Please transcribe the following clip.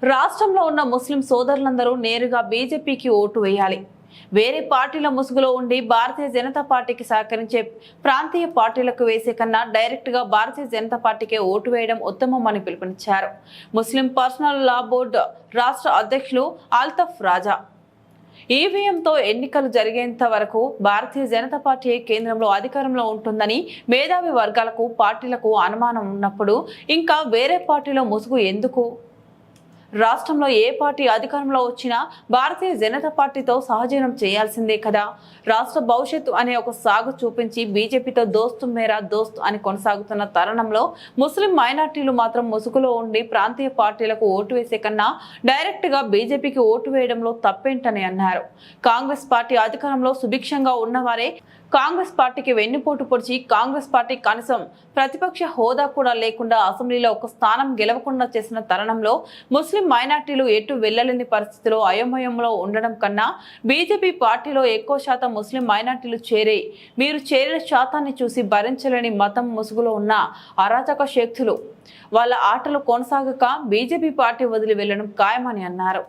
రాష్ట్రంలో ఉన్న ముస్లిం సోదరులందరూ నేరుగా బీజేపీకి ఓటు వేయాలి. వేరే పార్టీల ముసుగులో ఉండి భారతీయ జనతా పార్టీకి సహకరించే ప్రాంతీయ పార్టీలకు వేసే కన్నా డైరెక్ట్ గా భారతీయ జనతా పార్టీకే ఓటు వేయడం ఉత్తమమని పిలుపునిచ్చారు ముస్లిం పర్సనల్ లా బోర్డు రాష్ట్ర అధ్యక్షులు అల్తఫ్ రాజా. ఈవీఎంతో ఎన్నికలు జరిగేంత వరకు భారతీయ జనతా పార్టీ కేంద్రంలో అధికారంలో ఉంటుందని మేధావి వర్గాలకు పార్టీలకు అనుమానం ఉన్నప్పుడు ఇంకా వేరే పార్టీలో ముసుగు ఎందుకు? రాష్ట్రంలో ఏ పార్టీ అధికారంలో వచ్చినా భారతీయ జనతా పార్టీతో సహజీవనం చేయాల్సిందే కదా. రాష్ట్ర భవిష్యత్తు అనే ఒక సాగు చూపించి బీజేపీతో దోస్తు మేరా దోస్త్ అని కొనసాగుతున్న తరుణంలో ముస్లిం మైనార్టీలు మాత్రం ముసుగులో ఉండి ప్రాంతీయ పార్టీలకు ఓటు వేసే కన్నా డైరెక్ట్ గా బీజేపీకి ఓటు వేయడంలో తప్పేంటని అన్నారు. కాంగ్రెస్ పార్టీ అధికారంలో సుభిక్షంగా ఉన్నవారే కాంగ్రెస్ పార్టీకి వెన్నుపోటు పొడిచి కాంగ్రెస్ పార్టీ కనీసం ప్రతిపక్ష హోదా కూడా లేకుండా అసెంబ్లీలో ఒక స్థానం గెలవకుండా చేసిన తరుణంలో ముస్లిం మైనార్టీలు ఎటు వెళ్లలేని పరిస్థితిలో అయోమయంలో ఉండడం కన్నా బీజేపీ పార్టీలో ఎక్కువ శాతం ముస్లిం మైనార్టీలు మీరు చేరిన శాతాన్ని చూసి భరించలేని మతం ముసుగులో ఉన్న అరాచక శక్తులు వాళ్ళ ఆటలు కొనసాగక బీజేపీ పార్టీ వదిలి వెళ్లడం ఖాయమని అన్నారు.